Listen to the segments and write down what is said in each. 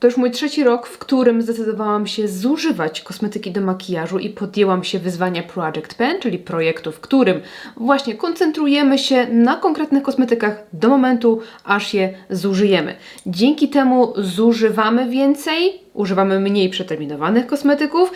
To już mój trzeci rok, w którym zdecydowałam się zużywać kosmetyki do makijażu i podjęłam się wyzwania Project Pan, czyli projektu, w którym właśnie koncentrujemy się na konkretnych kosmetykach do momentu, aż je zużyjemy. Dzięki temu zużywamy więcej, używamy mniej przeterminowanych kosmetyków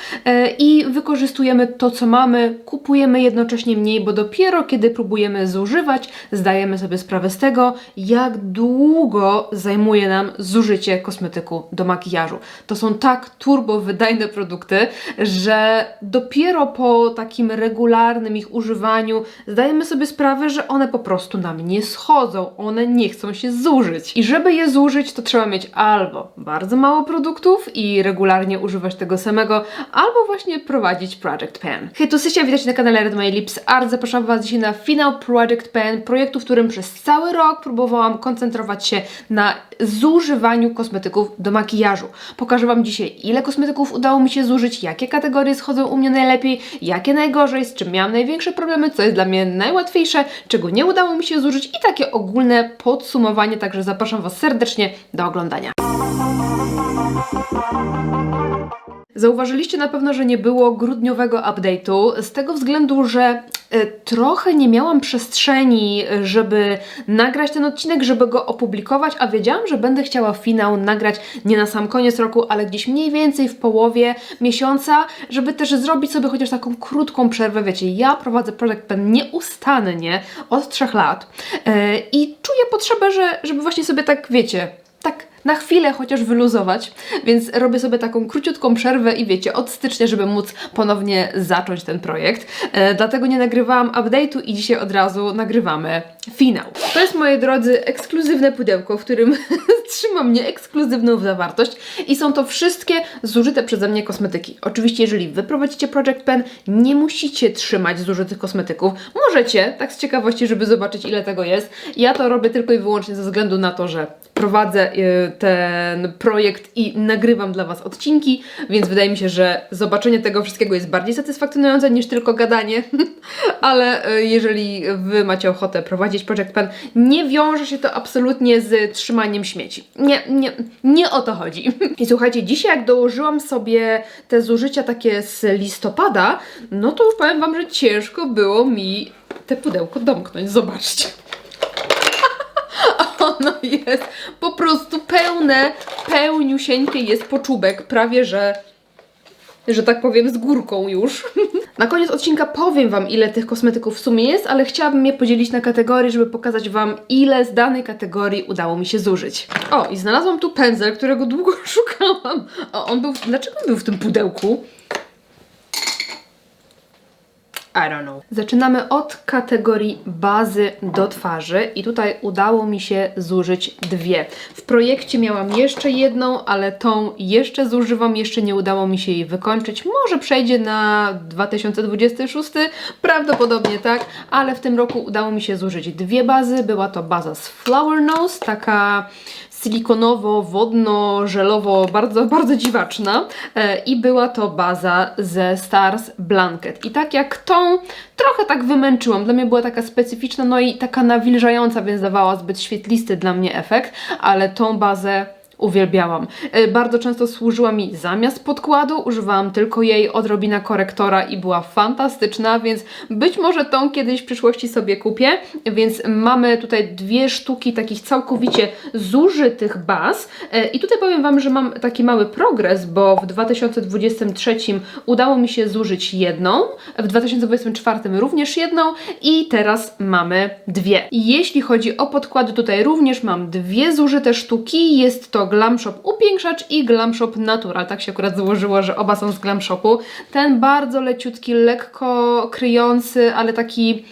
i wykorzystujemy to, co mamy, kupujemy jednocześnie mniej, bo dopiero kiedy próbujemy zużywać, zdajemy sobie sprawę z tego, jak długo zajmuje nam zużycie kosmetyku do makijażu. To są tak turbo wydajne produkty, że dopiero po takim regularnym ich używaniu zdajemy sobie sprawę, że one po prostu nam nie schodzą, one nie chcą się zużyć. I żeby je zużyć, to trzeba mieć albo bardzo mało produktów i regularnie używać tego samego, albo właśnie prowadzić Project Pan. Hej, tu Sysia, witajcie na kanale Red My Lips Art. Zapraszam Was dzisiaj na finał Project Pan, projektu, w którym przez cały rok próbowałam koncentrować się na zużywaniu kosmetyków do makijażu. Pokażę Wam dzisiaj, ile kosmetyków udało mi się zużyć, jakie kategorie schodzą u mnie najlepiej, jakie najgorzej, z czym miałam największe problemy, co jest dla mnie najłatwiejsze, czego nie udało mi się zużyć i takie ogólne podsumowanie, także zapraszam Was serdecznie do oglądania. Zauważyliście na pewno, że nie było grudniowego update'u, z tego względu, że trochę nie miałam przestrzeni, żeby nagrać ten odcinek, żeby go opublikować, a wiedziałam, że będę chciała finał nagrać nie na sam koniec roku, ale gdzieś mniej więcej w połowie miesiąca, żeby też zrobić sobie chociaż taką krótką przerwę. Wiecie, ja prowadzę Project Pan nieustannie od 3 lat i czuję potrzebę, żeby właśnie sobie tak, wiecie, tak na chwilę chociaż wyluzować, więc robię sobie taką króciutką przerwę i wiecie, od stycznia, żeby móc ponownie zacząć ten projekt. Dlatego nie nagrywałam update'u i dzisiaj od razu nagrywamy finał. To jest, moi drodzy, ekskluzywne pudełko, w którym trzymam nieekskluzywną zawartość i są to wszystkie zużyte przeze mnie kosmetyki. Oczywiście, jeżeli Wy prowadzicie Project Pan, nie musicie trzymać zużytych kosmetyków. Możecie, tak z ciekawości, żeby zobaczyć, ile tego jest. Ja to robię tylko i wyłącznie ze względu na to, że prowadzę ten projekt i nagrywam dla Was odcinki, więc wydaje mi się, że zobaczenie tego wszystkiego jest bardziej satysfakcjonujące niż tylko gadanie, ale jeżeli Wy macie ochotę prowadzić Project Pan, nie wiąże się to absolutnie z trzymaniem śmieci. Nie o to chodzi. I słuchajcie, dzisiaj jak dołożyłam sobie te zużycia takie z listopada, no to powiem Wam, że ciężko było mi te pudełko domknąć. Zobaczcie. Ono jest po prostu pełne, pełniusieńkie jest po czubek, prawie że tak powiem z górką już. Na koniec odcinka powiem Wam, ile tych kosmetyków w sumie jest, ale chciałabym je podzielić na kategorie, żeby pokazać Wam, ile z danej kategorii udało mi się zużyć. O, i znalazłam tu pędzel, którego długo szukałam. O, dlaczego on był w tym pudełku? I don't know. Zaczynamy od kategorii bazy do twarzy i tutaj udało mi się zużyć 2. W projekcie miałam jeszcze jedną, ale tą jeszcze zużywam, jeszcze nie udało mi się jej wykończyć. Może przejdzie na 2026, prawdopodobnie tak, ale w tym roku udało mi się zużyć 2 bazy. Była to baza z Flower Nose, taka silikonowo, wodno, żelowo, bardzo, bardzo dziwaczna i była to baza ze Stars Blanket. I tak jak tą, trochę tak wymęczyłam. Dla mnie była taka specyficzna, no i taka nawilżająca, więc dawała zbyt świetlisty dla mnie efekt, ale tą bazę uwielbiałam. Bardzo często służyła mi zamiast podkładu, używałam tylko jej, odrobina korektora i była fantastyczna, więc być może tą kiedyś w przyszłości sobie kupię, więc mamy tutaj 2 sztuki takich całkowicie zużytych baz i tutaj powiem Wam, że mam taki mały progres, bo w 2023 udało mi się zużyć jedną, w 2024 również jedną i teraz mamy 2. Jeśli chodzi o podkłady, tutaj również mam 2 zużyte sztuki, jest to Glam Shop Upiększacz i Glam Shop Natural. Tak się akurat złożyło, że oba są z Glam Shopu. Ten bardzo leciutki, lekko kryjący, ale taki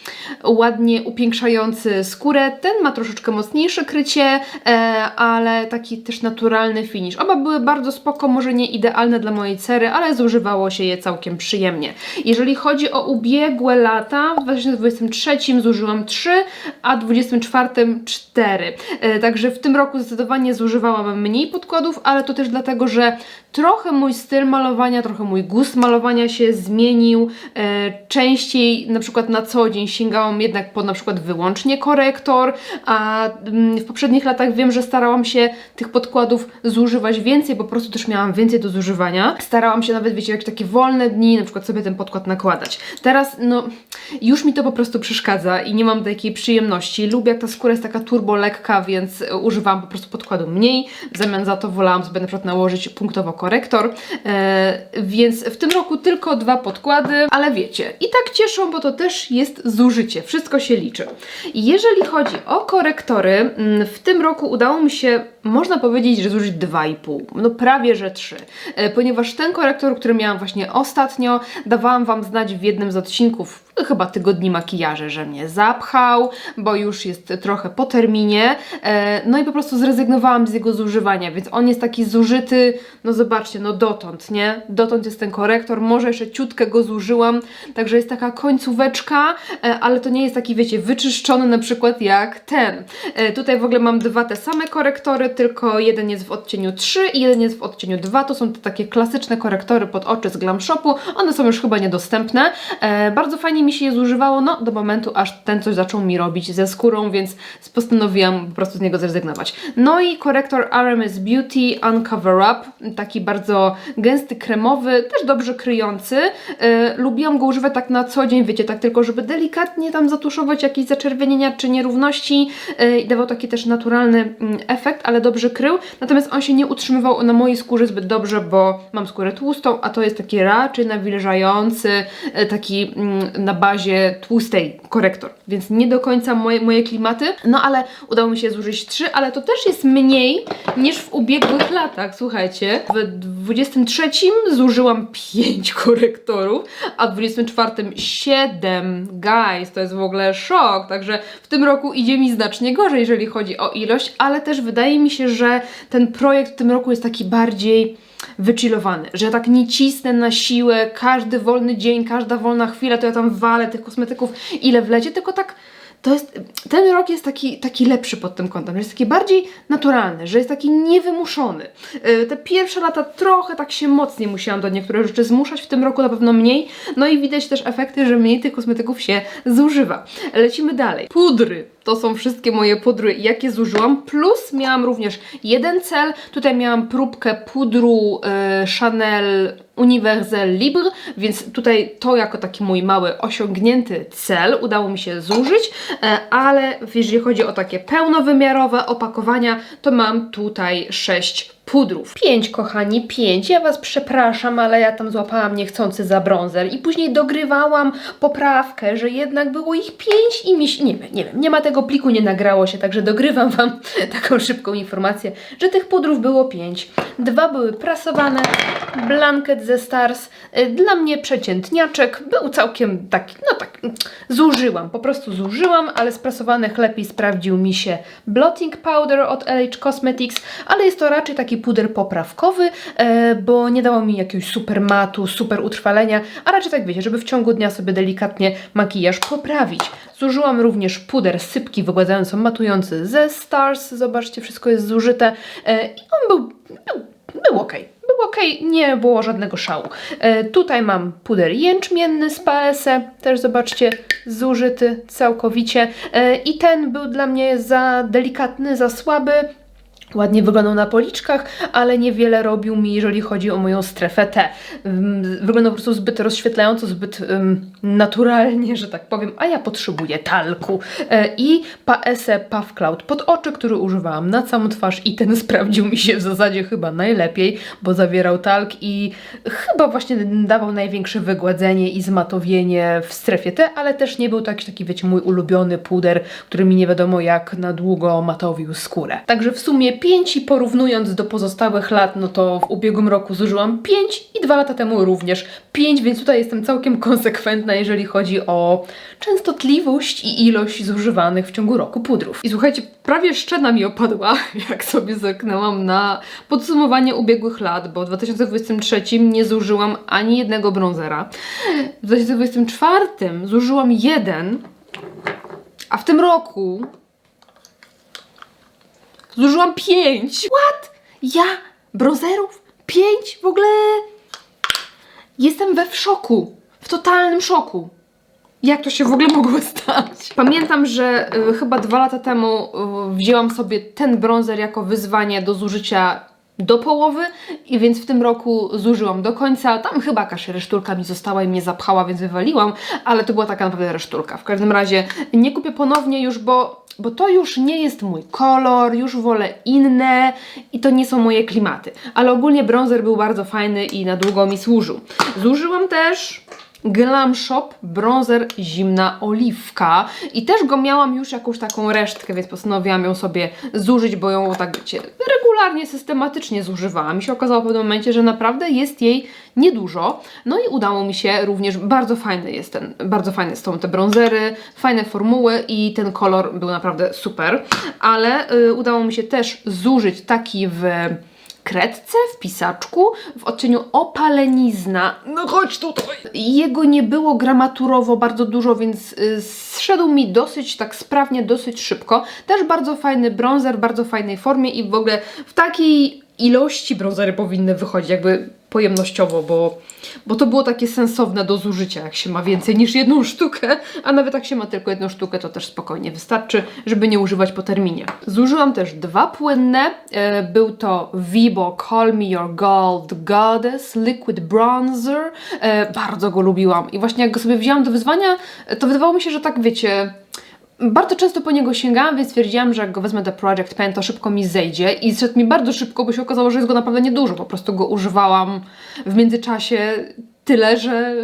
ładnie upiększający skórę. Ten ma troszeczkę mocniejsze krycie, ale taki też naturalny finish. Oba były bardzo spoko, może nie idealne dla mojej cery, ale zużywało się je całkiem przyjemnie. Jeżeli chodzi o ubiegłe lata, w 2023 zużyłam 3, a w 2024 4. Także w tym roku zdecydowanie zużywałam mniej mniej podkładów, ale to też dlatego, że trochę mój styl malowania, trochę mój gust malowania się zmienił. Częściej na przykład na co dzień sięgałam jednak po na przykład wyłącznie korektor, a w poprzednich latach wiem, że starałam się tych podkładów zużywać więcej, po prostu też miałam więcej do zużywania. Starałam się nawet, wiecie, jakieś takie wolne dni, na przykład sobie ten podkład nakładać. Teraz, no, już mi to po prostu przeszkadza i nie mam takiej przyjemności. Lubię, jak ta skóra jest taka turbo lekka, więc używam po prostu podkładu mniej. W zamian za to wolałam sobie na przykład nałożyć punktowo korektor, więc w tym roku tylko 2 podkłady, ale wiecie, i tak cieszą, bo to też jest zużycie, wszystko się liczy. Jeżeli chodzi o korektory, w tym roku udało mi się, można powiedzieć, że zużyć 2,5, no prawie że 3, ponieważ ten korektor, który miałam właśnie ostatnio, dawałam Wam znać w jednym z odcinków, chyba tygodni makijaże, że mnie zapchał, bo już jest trochę po terminie, no i po prostu zrezygnowałam z jego zużywania, więc on jest taki zużyty, no zobaczcie, no dotąd, nie? Dotąd jest ten korektor, może jeszcze ciutkę go zużyłam, także jest taka końcóweczka, ale to nie jest taki, wiecie, wyczyszczony na przykład jak ten. Tutaj w ogóle mam 2 te same korektory, tylko jeden jest w odcieniu 3 i jeden jest w odcieniu 2, to są te takie klasyczne korektory pod oczy z Glam Shopu, one są już chyba niedostępne. Bardzo fajnie mi się je zużywało, no do momentu, aż ten coś zaczął mi robić ze skórą, więc postanowiłam po prostu z niego zrezygnować. No i korektor RMS Beauty Uncover Up, taki bardzo gęsty, kremowy, też dobrze kryjący. Lubiłam go używać tak na co dzień, wiecie, tak tylko, żeby delikatnie tam zatuszować jakieś zaczerwienienia czy nierówności i dawał taki też naturalny efekt, ale dobrze krył. Natomiast on się nie utrzymywał na mojej skórze zbyt dobrze, bo mam skórę tłustą, a to jest taki raczej nawilżający, taki na bazie tłustej korektor, więc nie do końca moje klimaty, no ale udało mi się zużyć 3, ale to też jest mniej niż w ubiegłych latach, słuchajcie. W 23 zużyłam 5 korektorów, a w 24 7, guys, to jest w ogóle szok, także w tym roku idzie mi znacznie gorzej, jeżeli chodzi o ilość, ale też wydaje mi się, że ten projekt w tym roku jest taki bardziej wychillowany, że ja tak nie cisnę na siłę, każdy wolny dzień, każda wolna chwila, to ja tam walę tych kosmetyków ile wlecie, tylko tak to jest, ten rok jest taki lepszy pod tym kątem, że jest taki bardziej naturalny, że jest taki niewymuszony. Te pierwsze lata trochę tak się mocniej musiałam do niektórych rzeczy zmuszać, w tym roku na pewno mniej, no i widać też efekty, że mniej tych kosmetyków się zużywa. Lecimy dalej. Pudry. To są wszystkie moje pudry, jakie zużyłam, plus miałam również jeden cel. Tutaj miałam próbkę pudru Chanel Universelle Libre, więc tutaj to jako taki mój mały osiągnięty cel udało mi się zużyć, ale jeżeli chodzi o takie pełnowymiarowe opakowania, to mam tutaj 6 pudrów. 5, kochani, 5. Ja Was przepraszam, ale ja tam złapałam niechcący za bronzer i później dogrywałam poprawkę, że jednak było ich 5 i mi się, nie wiem, nie ma tego pliku, nie nagrało się, także dogrywam Wam taką szybką informację, że tych pudrów było 5. 2 były prasowane, Blanket ze Stars, dla mnie przeciętniaczek, był całkiem taki, no tak, zużyłam, po prostu zużyłam, ale z prasowanych lepiej sprawdził mi się Blotting Powder od LH Cosmetics, ale jest to raczej taki puder poprawkowy, bo nie dało mi jakiegoś super matu, super utrwalenia, a raczej tak wiecie, żeby w ciągu dnia sobie delikatnie makijaż poprawić. Zużyłam również puder sypki wygładzająco-matujący ze Stars, zobaczcie, wszystko jest zużyte i on był ok. Był ok, nie było żadnego szału. Tutaj mam puder jęczmienny z Paese, też zobaczcie, zużyty całkowicie i ten był dla mnie za delikatny, za słaby. Ładnie wyglądał na policzkach, ale niewiele robił mi, jeżeli chodzi o moją strefę T. Wyglądał po prostu zbyt rozświetlająco, zbyt naturalnie, że tak powiem, a ja potrzebuję talku. I Paese Puff Cloud pod oczy, który używałam na całą twarz i ten sprawdził mi się w zasadzie chyba najlepiej, bo zawierał talk i chyba właśnie dawał największe wygładzenie i zmatowienie w strefie T, ale też nie był taki wiecie, mój ulubiony puder, który mi nie wiadomo jak na długo matowił skórę. Także w sumie 5 i porównując do pozostałych lat, no to w ubiegłym roku zużyłam 5 i 2 lata temu również 5, więc tutaj jestem całkiem konsekwentna, jeżeli chodzi o częstotliwość i ilość zużywanych w ciągu roku pudrów. I słuchajcie, prawie szczena mi opadła, jak sobie zerknęłam na podsumowanie ubiegłych lat, bo w 2023 nie zużyłam ani jednego bronzera. W 2024 zużyłam 1, a w tym roku zużyłam 5. What? Ja? Bronzerów? 5? W ogóle... Jestem w szoku. W totalnym szoku. Jak to się w ogóle mogło stać? Pamiętam, że chyba 2 lata temu wzięłam sobie ten bronzer jako wyzwanie do zużycia do połowy i więc w tym roku zużyłam do końca. Tam chyba jakaś resztulka mi została i mnie zapchała, więc wywaliłam, ale to była taka naprawdę resztulka. W każdym razie nie kupię ponownie już, bo to już nie jest mój kolor, już wolę inne i to nie są moje klimaty. Ale ogólnie bronzer był bardzo fajny i na długo mi służył. Zużyłam też Glam Shop bronzer Zimna Oliwka i też go miałam już jakąś taką resztkę, więc postanowiłam ją sobie zużyć, bo ją tak wiecie, regularnie, systematycznie zużywałam. Mi się okazało w pewnym momencie, że naprawdę jest jej niedużo. No i udało mi się również, bardzo fajne są te bronzery, fajne formuły i ten kolor był naprawdę super, ale udało mi się też zużyć taki w kredce, w pisaczku, w odcieniu opalenizna. No chodź tutaj! Jego nie było gramaturowo bardzo dużo, więc zszedł mi dosyć tak sprawnie, dosyć szybko. Też bardzo fajny bronzer, w bardzo fajnej formie i w ogóle w takiej ilości bronzery powinny wychodzić, jakby pojemnościowo, bo to było takie sensowne do zużycia, jak się ma więcej niż jedną sztukę, a nawet jak się ma tylko jedną sztukę, to też spokojnie wystarczy, żeby nie używać po terminie. Zużyłam też 2 płynne, był to Vibo Call Me Your Gold Goddess Liquid Bronzer, bardzo go lubiłam i właśnie jak go sobie wzięłam do wyzwania, to wydawało mi się, że tak wiecie, bardzo często po niego sięgałam, więc stwierdziłam, że jak go wezmę do Project Pen, to szybko mi zejdzie i zszedł mi bardzo szybko, bo się okazało, że jest go naprawdę niedużo. Po prostu go używałam w międzyczasie tyle,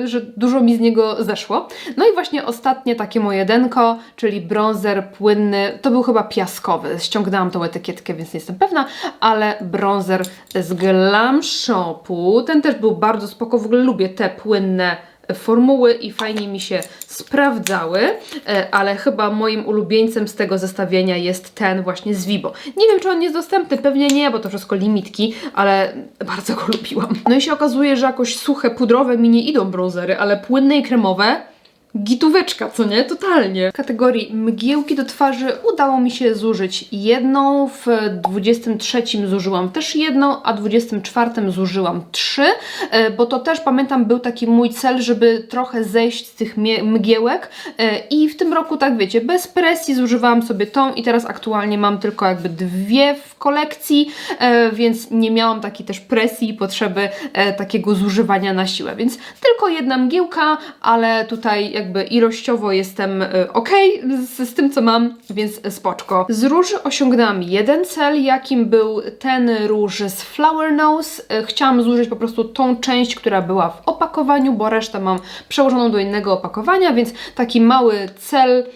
że dużo mi z niego zeszło. No i właśnie ostatnie takie moje denko, czyli bronzer płynny, to był chyba piaskowy. Ściągnęłam tą etykietkę, więc nie jestem pewna, ale bronzer z Glam Shopu. Ten też był bardzo spoko, w ogóle lubię te płynne formuły i fajnie mi się sprawdzały, ale chyba moim ulubieńcem z tego zestawienia jest ten właśnie z Vibo. Nie wiem, czy on jest dostępny, pewnie nie, bo to wszystko limitki, ale bardzo go lubiłam. No i się okazuje, że jakoś suche, pudrowe mi nie idą bronzery, ale płynne i kremowe gitóweczka, co nie? Totalnie. W kategorii mgiełki do twarzy udało mi się zużyć jedną, w 23 zużyłam też jedną, a w 24 zużyłam 3, bo to też pamiętam był taki mój cel, żeby trochę zejść z tych mgiełek i w tym roku tak wiecie, bez presji zużywałam sobie tą i teraz aktualnie mam tylko jakby 2 w kolekcji, więc nie miałam takiej też presji i potrzeby takiego zużywania na siłę, więc tylko jedna mgiełka, ale tutaj jakby ilościowo jestem ok z tym, co mam, więc spoczko. Z róży osiągnęłam jeden cel, jakim był ten róż z Flower Nose. Chciałam zużyć po prostu tą część, która była w opakowaniu, bo resztę mam przełożoną do innego opakowania, więc taki mały cel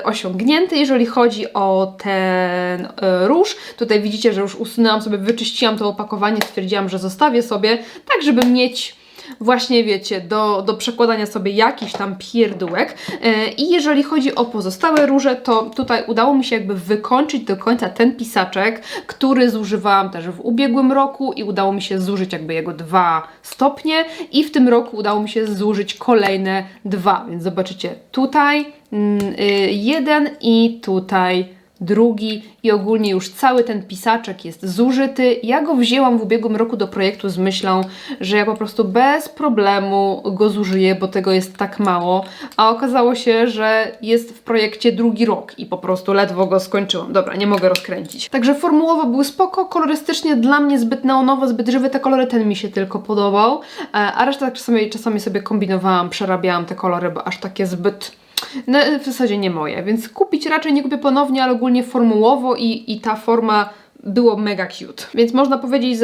osiągnięty, jeżeli chodzi o ten róż. Tutaj widzicie, że już usunęłam sobie, wyczyściłam to opakowanie, stwierdziłam, że zostawię sobie, tak żeby mieć właśnie wiecie, do przekładania sobie jakiś tam pierdółek. I jeżeli chodzi o pozostałe róże, to tutaj udało mi się jakby wykończyć do końca ten pisaczek, który zużywałam też w ubiegłym roku i udało mi się zużyć jakby jego 2 stopnie i w tym roku udało mi się zużyć kolejne 2, więc zobaczycie tutaj jeden i tutaj drugi i ogólnie już cały ten pisaczek jest zużyty. Ja go wzięłam w ubiegłym roku do projektu z myślą, że ja po prostu bez problemu go zużyję, bo tego jest tak mało, a okazało się, że jest w projekcie 2 rok i po prostu ledwo go skończyłam. Dobra, nie mogę rozkręcić. Także formułowo był spoko, kolorystycznie dla mnie zbyt neonowo, zbyt żywe te kolory, ten mi się tylko podobał, a resztę tak czasami sobie kombinowałam, przerabiałam te kolory, bo aż takie zbyt no, w zasadzie nie moje, więc kupić raczej nie kupię ponownie, ale ogólnie formułowo i ta forma było mega cute. Więc można powiedzieć,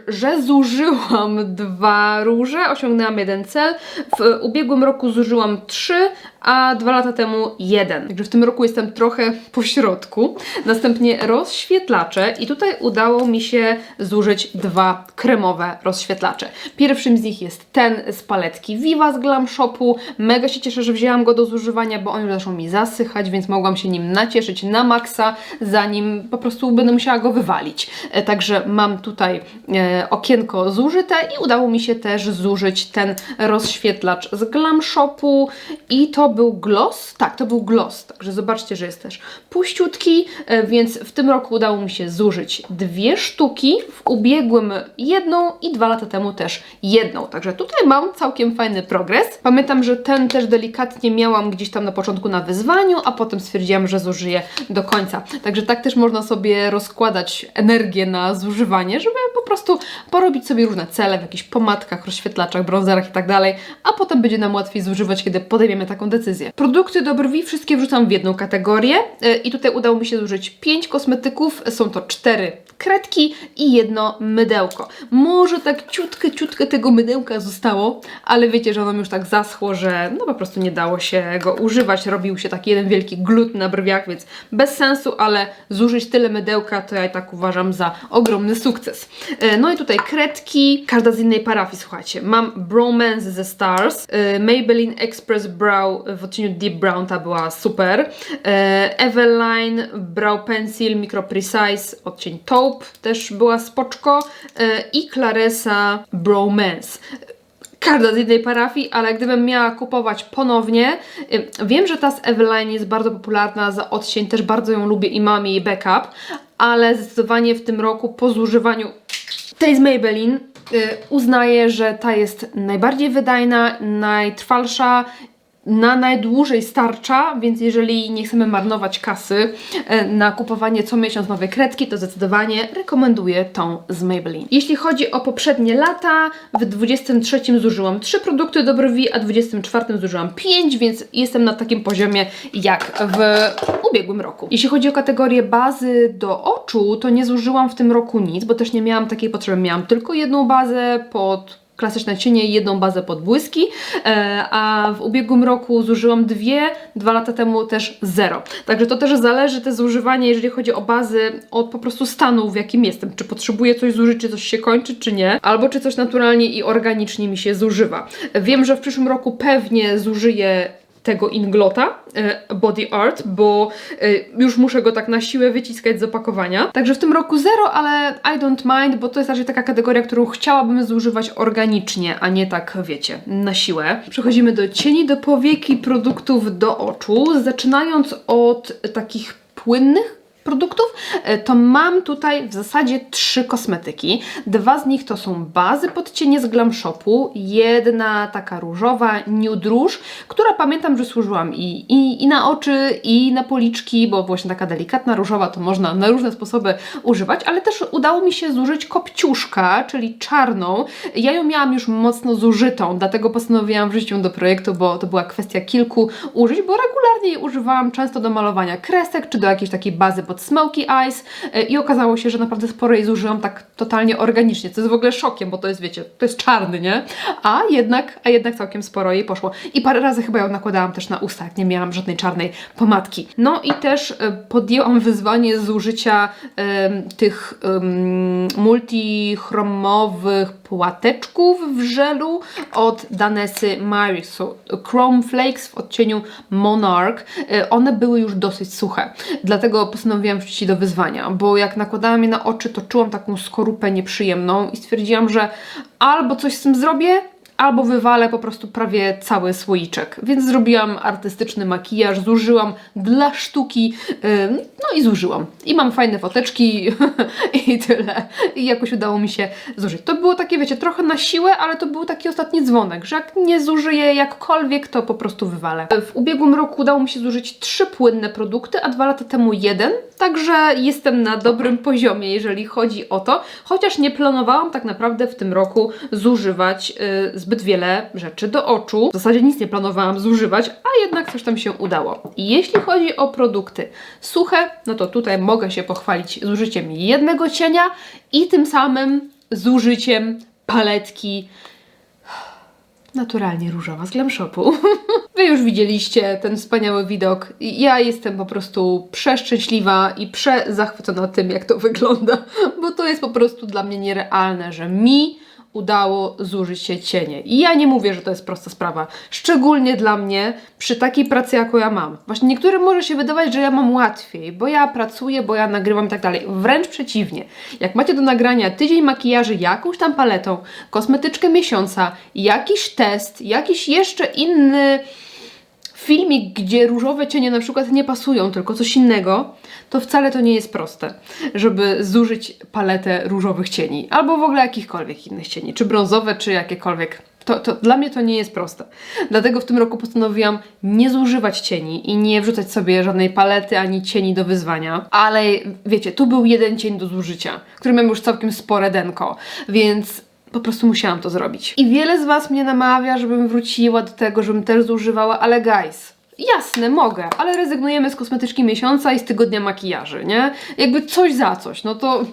że zużyłam 2 róże, osiągnęłam jeden cel. W ubiegłym roku zużyłam 3, a 2 lata temu 1. Także w tym roku jestem trochę po środku. Następnie rozświetlacze i tutaj udało mi się zużyć 2 kremowe rozświetlacze. Pierwszym z nich jest ten z paletki Viva z Glam Shopu. Mega się cieszę, że wzięłam go do zużywania, bo on już zaczął mi zasychać, więc mogłam się nim nacieszyć na maksa, zanim po prostu będę musiała go wywalić. Także mam tutaj okienko zużyte i udało mi się też zużyć ten rozświetlacz z Glam Shopu i to był gloss? Tak, to był gloss, także zobaczcie, że jest też puściutki, więc w tym roku udało mi się zużyć 2 sztuki, w ubiegłym jedną i 2 lata temu też jedną, także tutaj mam całkiem fajny progres. Pamiętam, że ten też delikatnie miałam gdzieś tam na początku na wyzwaniu, a potem stwierdziłam, że zużyję do końca. Także tak też można sobie rozkładać energię na zużywanie, żeby po prostu porobić sobie różne cele w jakichś pomadkach, rozświetlaczach, bronzerach i tak dalej, a potem będzie nam łatwiej zużywać, kiedy podejmiemy taką decyzję. Produkty do brwi wszystkie wrzucam w jedną kategorię i tutaj udało mi się zużyć 5 kosmetyków, są to 4 kredki i 1 mydełko. Może tak ciutkę tego mydełka zostało, ale wiecie, że ono już tak zaschło, że no po prostu nie dało się go używać, robił się taki jeden wielki glut na brwiach, więc bez sensu, ale zużyć tyle mydełka to ja i tak uważam za ogromny sukces. No i tutaj kredki, każda z innej parafii, słuchajcie. Mam Bromance ze Stars, Maybelline Express Brow w odcieniu Deep Brown, ta była super, Eveline Brow Pencil Micro Precise odcień Taupe, też była spoczko i Claresa Bromance. Każda z jednej parafii, ale gdybym miała kupować ponownie, wiem, że ta z Eveline jest bardzo popularna za odcień, też bardzo ją lubię i mam jej backup, ale zdecydowanie w tym roku po zużywaniu tej z Maybelline uznaję, że ta jest najbardziej wydajna, najtrwalsza, na najdłużej starcza, więc jeżeli nie chcemy marnować kasy na kupowanie co miesiąc nowej kredki, to zdecydowanie rekomenduję tą z Maybelline. Jeśli chodzi o poprzednie lata, w 23 zużyłam 3 produkty do brwi, a w 24 zużyłam 5, więc jestem na takim poziomie jak w ubiegłym roku. Jeśli chodzi o kategorię bazy do oczu, to nie zużyłam w tym roku nic, bo też nie miałam takiej potrzeby. Miałam tylko jedną bazę pod klasyczne cienie i 1 bazę pod błyski, a w ubiegłym roku zużyłam 2 lata temu też 0. Także to też zależy, te zużywanie, jeżeli chodzi o bazy, od po prostu stanu, w jakim jestem. Czy potrzebuję coś zużyć, czy coś się kończy, czy nie, albo czy coś naturalnie i organicznie mi się zużywa. Wiem, że w przyszłym roku pewnie zużyję tego Inglota Body Art, bo już muszę go tak na siłę wyciskać z opakowania. Także w tym roku 0, ale I don't mind, bo to jest raczej taka kategoria, którą chciałabym zużywać organicznie, a nie tak, wiecie, na siłę. Przechodzimy do cieni do powieki, produktów do oczu. Zaczynając od takich płynnych produktów, to mam tutaj w zasadzie 3 kosmetyki. 2 z nich to są bazy pod cienie z Glam Shopu. Jedna taka różowa, Nude Rouge, która pamiętam, że służyła mi i na oczy, i na policzki, bo właśnie taka delikatna różowa to można na różne sposoby używać, ale też udało mi się zużyć kopciuszka, czyli czarną. Ja ją miałam już mocno zużytą, dlatego postanowiłam wrzucić ją do projektu, bo to była kwestia kilku użyć, bo regularnie jej używałam często do malowania kresek, czy do jakiejś takiej bazy pod Smoky Eyes i okazało się, że naprawdę sporo jej zużyłam tak totalnie organicznie, co jest w ogóle szokiem, bo to jest, wiecie, to jest czarny, nie? A jednak całkiem sporo jej poszło. I parę razy chyba ją nakładałam też na usta, jak nie miałam żadnej czarnej pomadki. No i też podjęłam wyzwanie zużycia tych multichromowych płateczków w żelu od Danesy Myrick, so Chrome Flakes w odcieniu Monarch. One były już dosyć suche, dlatego postanowiłam wrzucić je do wyzwania, bo jak nakładałam je na oczy, to czułam taką skorupę nieprzyjemną i stwierdziłam, że albo coś z tym zrobię, albo wywalę po prostu prawie cały słoiczek. Więc zrobiłam artystyczny makijaż, zużyłam dla sztuki, no i zużyłam. I mam fajne foteczki i tyle. I jakoś udało mi się zużyć. To było takie, wiecie, trochę na siłę, ale to był taki ostatni dzwonek, że jak nie zużyję jakkolwiek, to po prostu wywalę. W ubiegłym roku udało mi się zużyć 3 płynne produkty, a 2 lata temu 1. Także jestem na dobrym poziomie, jeżeli chodzi o to. Chociaż nie planowałam tak naprawdę w tym roku zużywać zbyt wiele rzeczy do oczu. W zasadzie nic nie planowałam zużywać, a jednak coś tam się udało. I jeśli chodzi o produkty suche, no to tutaj mogę się pochwalić zużyciem jednego cienia i tym samym zużyciem paletki naturalnie różowa z Glam Shopu. Wy już widzieliście ten wspaniały widok. Ja jestem po prostu przeszczęśliwa i przezachwycona tym, jak to wygląda, bo to jest po prostu dla mnie nierealne, że mi udało zużyć się cienie. I ja nie mówię, że to jest prosta sprawa. Szczególnie dla mnie, przy takiej pracy, jaką ja mam. Właśnie niektórym może się wydawać, że ja mam łatwiej, bo ja pracuję, bo ja nagrywam i tak dalej. Wręcz przeciwnie. Jak macie do nagrania tydzień makijaży jakąś tam paletą, kosmetyczkę miesiąca, jakiś test, jakiś jeszcze inny filmik, gdzie różowe cienie na przykład nie pasują, tylko coś innego, to wcale to nie jest proste, żeby zużyć paletę różowych cieni, albo w ogóle jakichkolwiek innych cieni, czy brązowe, czy jakiekolwiek. To dla mnie to nie jest proste. Dlatego w tym roku postanowiłam nie zużywać cieni i nie wrzucać sobie żadnej palety ani cieni do wyzwania. Ale wiecie, tu był jeden cień do zużycia, który miał już całkiem spore denko, więc po prostu musiałam to zrobić. I wiele z Was mnie namawia, żebym wróciła do tego, żebym też zużywała, ale guys, jasne, mogę, ale rezygnujemy z kosmetyczki miesiąca i z tygodnia makijaży, nie? Jakby coś za coś, no to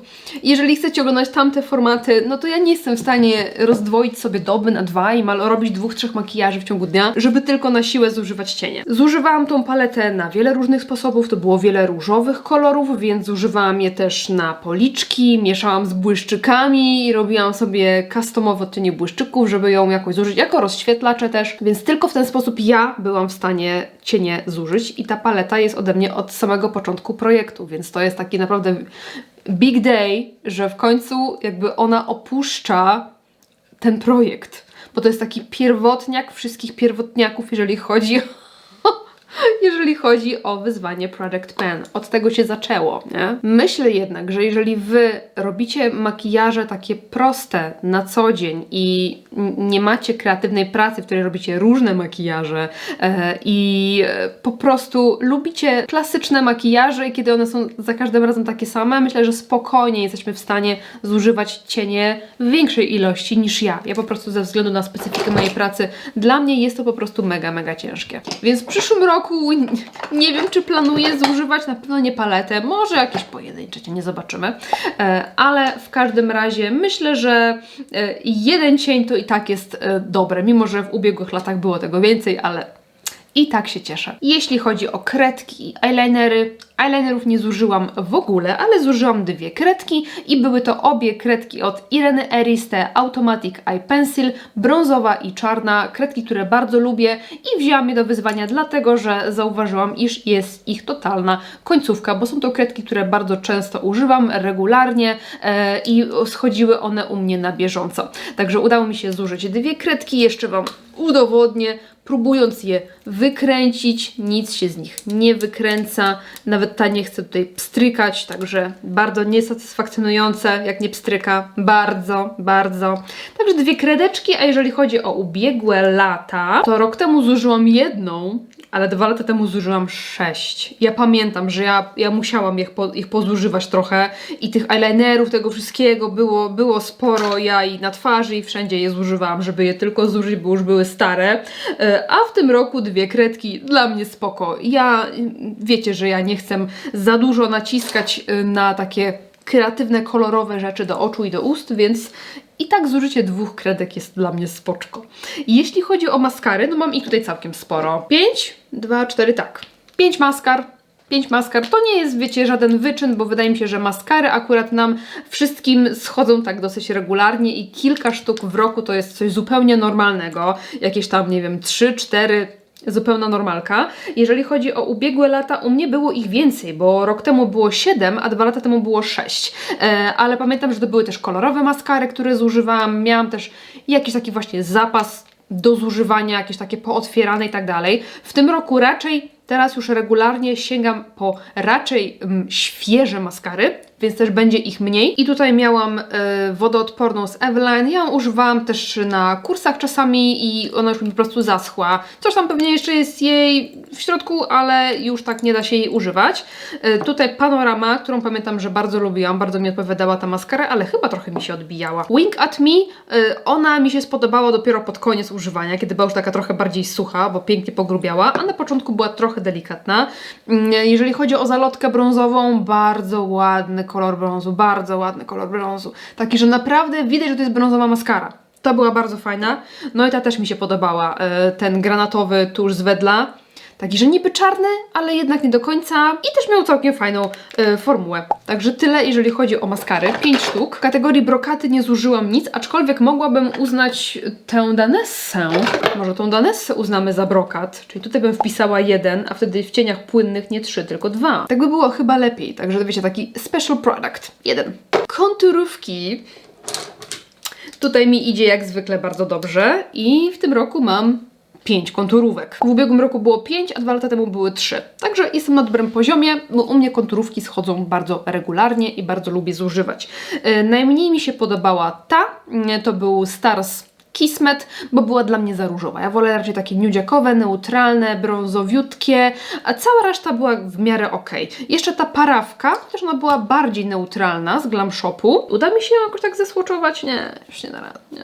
jeżeli chcecie oglądać tamte formaty, no to ja nie jestem w stanie rozdwoić sobie doby na 2 i robić 2-3 makijaży w ciągu dnia, żeby tylko na siłę zużywać cienie. Zużywałam tą paletę na wiele różnych sposobów, to było wiele różowych kolorów, więc zużywałam je też na policzki, mieszałam z błyszczykami i robiłam sobie customowo odcienie błyszczyków, żeby ją jakoś zużyć, jako rozświetlacze też, więc tylko w ten sposób ja byłam w stanie cienie zużyć i ta paleta jest ode mnie od samego początku projektu, więc to jest taki naprawdę big day, że w końcu jakby ona opuszcza ten projekt, bo to jest taki pierwotniak wszystkich pierwotniaków, jeżeli chodzi o wyzwanie Project Pan. Od tego się zaczęło, nie? Myślę jednak, że jeżeli Wy robicie makijaże takie proste na co dzień i nie macie kreatywnej pracy, w której robicie różne makijaże i po prostu lubicie klasyczne makijaże i kiedy one są za każdym razem takie same, myślę, że spokojnie jesteśmy w stanie zużywać cienie w większej ilości niż ja. Ja po prostu ze względu na specyfikę mojej pracy, dla mnie jest to po prostu mega, mega ciężkie. Więc w przyszłym roku nie wiem, czy planuję zużywać, na pewno nie paletę, może jakieś pojedyncze, nie zobaczymy, ale w każdym razie myślę, że jeden cień to i tak jest dobre, mimo że w ubiegłych latach było tego więcej, ale i tak się cieszę. Jeśli chodzi o kredki i eyelinery, eyelinerów nie zużyłam w ogóle, ale zużyłam 2 kredki i były to obie kredki od Ireny Eris, Automatic Eye Pencil, brązowa i czarna, kredki, które bardzo lubię i wzięłam je do wyzwania dlatego, że zauważyłam, iż jest ich totalna końcówka, bo są to kredki, które bardzo często używam, regularnie i schodziły one u mnie na bieżąco. Także udało mi się zużyć 2 kredki, jeszcze Wam udowodnię, próbując je wykręcić, nic się z nich nie wykręca, nawet ta nie chce tutaj pstrykać, także bardzo niesatysfakcjonujące, jak nie pstryka, bardzo, bardzo. Także 2 kredeczki, a jeżeli chodzi o ubiegłe lata, to rok temu zużyłam 1, ale 2 lata temu zużyłam 6. Ja pamiętam, że ja musiałam ich pozużywać trochę i tych eyelinerów, tego wszystkiego było sporo, ja i na twarzy i wszędzie je zużywałam, żeby je tylko zużyć, bo już były stare. A w tym roku 2 kredki, dla mnie spoko. Wiecie, że ja nie chcę za dużo naciskać na takie kreatywne, kolorowe rzeczy do oczu i do ust, więc i tak zużycie 2 kredek jest dla mnie spoczko. Jeśli chodzi o maskary, no mam ich tutaj całkiem sporo. 5, 2, 4, tak. 5 maskar. 5 maskar. To nie jest, wiecie, żaden wyczyn, bo wydaje mi się, że maskary akurat nam wszystkim schodzą tak dosyć regularnie i kilka sztuk w roku to jest coś zupełnie normalnego. Jakieś tam, nie wiem, 3, 4... zupełna normalka. Jeżeli chodzi o ubiegłe lata, u mnie było ich więcej, bo rok temu było 7, a 2 lata temu było 6. Ale pamiętam, że to były też kolorowe maskary, które zużywałam. Miałam też jakiś taki właśnie zapas do zużywania, jakieś takie pootwierane i tak dalej. W tym roku raczej teraz już regularnie sięgam po raczej świeże maskary, więc też będzie ich mniej. I tutaj miałam wodoodporną z Eveline. Ja ją używałam też na kursach czasami i ona już mi po prostu zaschła. Coś tam pewnie jeszcze jest jej w środku, ale już tak nie da się jej używać. Tutaj Panorama, którą pamiętam, że bardzo lubiłam, bardzo mi odpowiadała ta maskara, ale chyba trochę mi się odbijała. Wink at Me, ona mi się spodobała dopiero pod koniec używania, kiedy była już taka trochę bardziej sucha, bo pięknie pogrubiała, a na początku była trochę delikatna. Jeżeli chodzi o zalotkę brązową, bardzo ładny kolor brązu, bardzo ładny kolor brązu. Taki, że naprawdę widać, że to jest brązowa maskara. Ta była bardzo fajna. No i ta też mi się podobała. Ten granatowy tusz z Wedla. Taki, że niby czarny, ale jednak nie do końca i też miał całkiem fajną formułę. Także tyle, jeżeli chodzi o maskary. 5 sztuk. W kategorii brokaty nie zużyłam nic, aczkolwiek mogłabym uznać tę Danessę. Może tą Danessę uznamy za brokat. Czyli tutaj bym wpisała 1, a wtedy w cieniach płynnych nie 3, tylko 2. Tak by było chyba lepiej. Także wiecie, taki special product. 1. Konturówki. Tutaj mi idzie jak zwykle bardzo dobrze i w tym roku mam 5 konturówek. W ubiegłym roku było 5, a 2 lata temu były 3. Także jestem na dobrym poziomie, bo u mnie konturówki schodzą bardzo regularnie i bardzo lubię zużywać. Najmniej mi się podobała ta, to był Stars Kismet, bo była dla mnie za różowa. Ja wolę raczej takie nudziakowe, neutralne, brązowiutkie, a cała reszta była w miarę ok. Jeszcze ta parawka, chociaż ona była bardziej neutralna z Glam Shopu. Uda mi się ją jakoś tak zesłoczować? Nie, już nie da rady. Nie.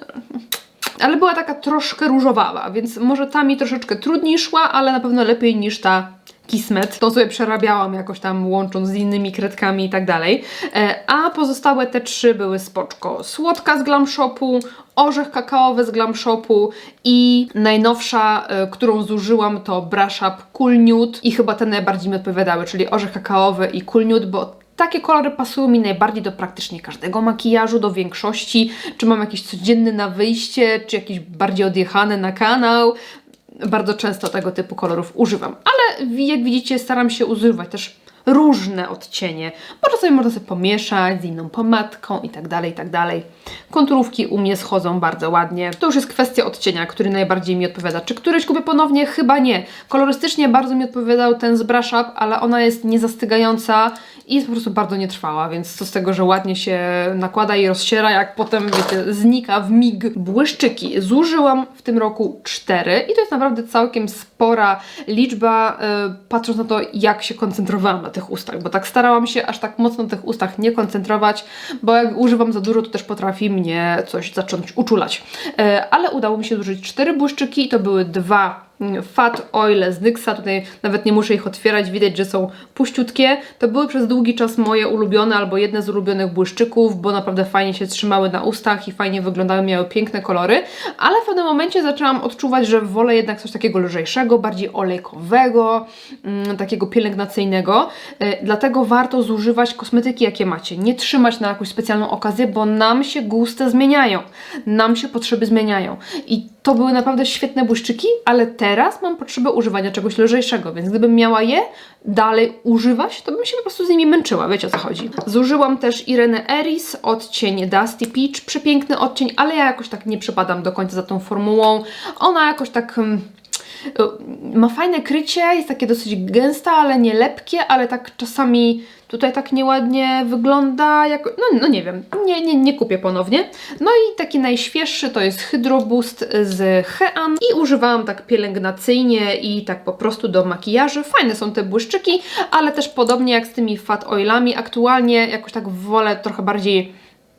Ale była taka troszkę różowawa, więc może ta mi troszeczkę trudniej szła, ale na pewno lepiej niż ta Kismet. Tą sobie przerabiałam jakoś tam, łącząc z innymi kredkami i tak dalej. A pozostałe te 3 były spoczko. Słodka z Glam Shopu, orzech kakaowy z Glam Shopu i najnowsza, którą zużyłam, to Brush Up Cool Nude i chyba te najbardziej mi odpowiadały, czyli orzech kakaowy i Cool Nude, bo takie kolory pasują mi najbardziej do praktycznie każdego makijażu, do większości. Czy mam jakiś codzienny na wyjście, czy jakiś bardziej odjechany na kanał. Bardzo często tego typu kolorów używam, ale jak widzicie, staram się używać też różne odcienie, bo czasami można sobie pomieszać z inną pomadką i tak dalej, i tak dalej. Konturówki u mnie schodzą bardzo ładnie. To już jest kwestia odcienia, który najbardziej mi odpowiada. Czy któryś kupię ponownie? Chyba nie. Kolorystycznie bardzo mi odpowiadał ten z Brush Up, ale ona jest niezastygająca i jest po prostu bardzo nietrwała, więc co z tego, że ładnie się nakłada i rozsiera, jak potem, wiecie, znika w mig. Błyszczyki zużyłam w tym roku 4 i to jest naprawdę całkiem spora liczba, patrząc na to, jak się koncentrowałam na tych ustach, bo tak starałam się aż tak mocno na tych ustach nie koncentrować, bo jak używam za dużo, to też potrafi mnie coś zacząć uczulać. Ale udało mi się zużyć 4 błyszczyki i to były 2 Fat Oil z NYXa, tutaj nawet nie muszę ich otwierać, widać, że są puściutkie. To były przez długi czas moje ulubione albo jedne z ulubionych błyszczyków, bo naprawdę fajnie się trzymały na ustach i fajnie wyglądały, miały piękne kolory, ale w pewnym momencie zaczęłam odczuwać, że wolę jednak coś takiego lżejszego, bardziej olejkowego, takiego pielęgnacyjnego, dlatego warto zużywać kosmetyki, jakie macie. Nie trzymać na jakąś specjalną okazję, bo nam się guste zmieniają, nam się potrzeby zmieniają i to były naprawdę świetne błyszczyki, ale teraz mam potrzebę używania czegoś lżejszego, więc gdybym miała je dalej używać, to bym się po prostu z nimi męczyła, wiecie o co chodzi. Zużyłam też Irene Eris, odcień Dusty Peach, przepiękny odcień, ale ja jakoś tak nie przepadam do końca za tą formułą. Ona jakoś tak ma fajne krycie, jest takie dosyć gęste, ale nie lepkie, ale tak czasami tutaj tak nieładnie wygląda, no nie wiem, nie kupię ponownie. No i taki najświeższy to jest Hydro Boost z Hean i używałam tak pielęgnacyjnie i tak po prostu do makijażu. Fajne są te błyszczyki, ale też podobnie jak z tymi Fat Oilami, aktualnie jakoś tak wolę trochę bardziej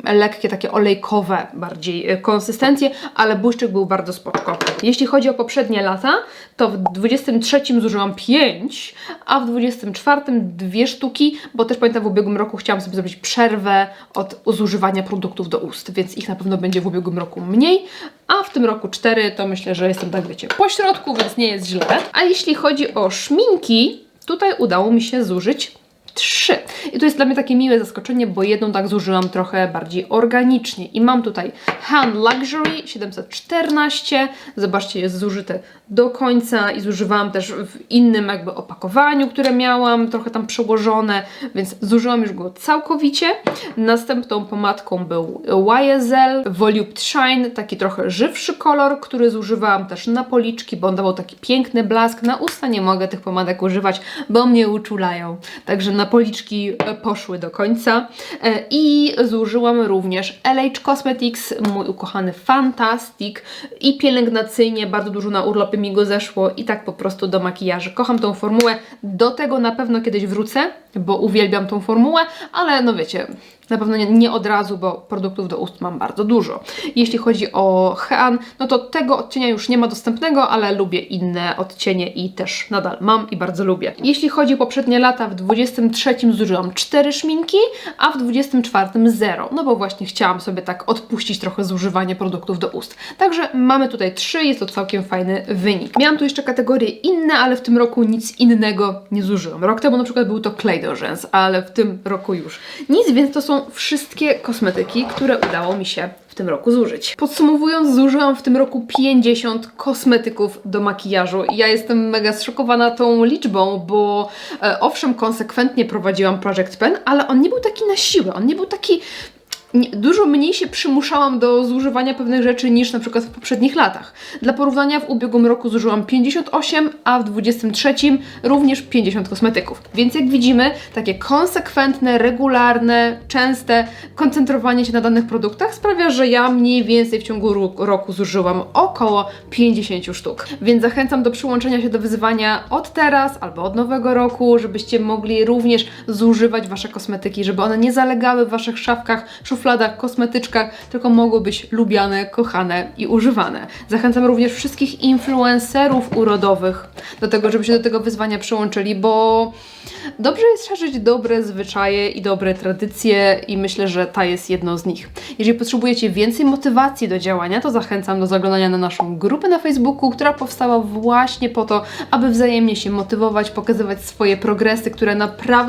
lekkie, takie olejkowe bardziej konsystencje, ale błyszczyk był bardzo spoczko. Jeśli chodzi o poprzednie lata, to w 23 zużyłam 5, a w 24 2 sztuki, bo też pamiętam w ubiegłym roku chciałam sobie zrobić przerwę od zużywania produktów do ust, więc ich na pewno będzie w ubiegłym roku mniej, a w tym roku 4 to myślę, że jestem tak, wiecie, po środku, więc nie jest źle. A jeśli chodzi o szminki, tutaj udało mi się zużyć 3. I to jest dla mnie takie miłe zaskoczenie, bo jedną tak zużyłam trochę bardziej organicznie. I mam tutaj Hand Luxury 714. Zobaczcie, jest zużyte do końca i zużywałam też w innym jakby opakowaniu, które miałam, trochę tam przełożone, więc zużyłam już go całkowicie. Następną pomadką był YSL Voluped Shine, taki trochę żywszy kolor, który zużywałam też na policzki, bo on dawał taki piękny blask. Na usta nie mogę tych pomadek używać, bo mnie uczulają. Także na policzki poszły do końca. I zużyłam również LH Cosmetics, mój ukochany Fantastic i pielęgnacyjnie bardzo dużo na urlopy mi go zeszło i tak po prostu do makijażu. Kocham tą formułę, do tego na pewno kiedyś wrócę, bo uwielbiam tą formułę, ale no wiecie, na pewno nie od razu, bo produktów do ust mam bardzo dużo. Jeśli chodzi o Hean, no to tego odcienia już nie ma dostępnego, ale lubię inne odcienie i też nadal mam i bardzo lubię. Jeśli chodzi o poprzednie lata, w 23 zużyłam 4 szminki, a w 24 0, no bo właśnie chciałam sobie tak odpuścić trochę zużywanie produktów do ust. Także mamy tutaj 3, jest to całkiem fajny wynik. Miałam tu jeszcze kategorie inne, ale w tym roku nic innego nie zużyłam. Rok temu na przykład był to klej do rzęs, ale w tym roku już nic, więc to są wszystkie kosmetyki, które udało mi się w tym roku zużyć. Podsumowując, zużyłam w tym roku 50 kosmetyków do makijażu. Ja jestem mega zszokowana tą liczbą, bo owszem, konsekwentnie prowadziłam Project Pen, ale on nie był taki na siłę, on nie był taki dużo mniej się przymuszałam do zużywania pewnych rzeczy niż na przykład w poprzednich latach. Dla porównania w ubiegłym roku zużyłam 58, a w 23 również 50 kosmetyków. Więc jak widzimy, takie konsekwentne, regularne, częste koncentrowanie się na danych produktach sprawia, że ja mniej więcej w ciągu roku zużyłam około 50 sztuk. Więc zachęcam do przyłączenia się do wyzwania od teraz albo od nowego roku, żebyście mogli również zużywać Wasze kosmetyki, żeby one nie zalegały w Waszych szafkach, szufladach, kosmetyczkach, tylko mogły być lubiane, kochane i używane. Zachęcam również wszystkich influencerów urodowych do tego, żeby się do tego wyzwania przyłączyli, bo dobrze jest szerzyć dobre zwyczaje i dobre tradycje i myślę, że ta jest jedną z nich. Jeżeli potrzebujecie więcej motywacji do działania, to zachęcam do zaglądania na naszą grupę na Facebooku, która powstała właśnie po to, aby wzajemnie się motywować, pokazywać swoje progresy, które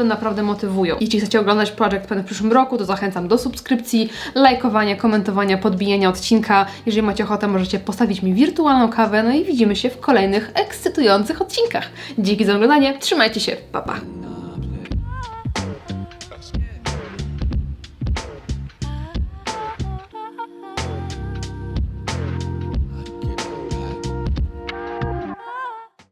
naprawdę motywują. Jeśli chcecie oglądać Project Pen w przyszłym roku, to zachęcam do subskrypcji, lajkowania, komentowania, podbijania odcinka. Jeżeli macie ochotę, możecie postawić mi wirtualną kawę, no i widzimy się w kolejnych ekscytujących odcinkach. Dzięki za oglądanie, trzymajcie się, pa pa!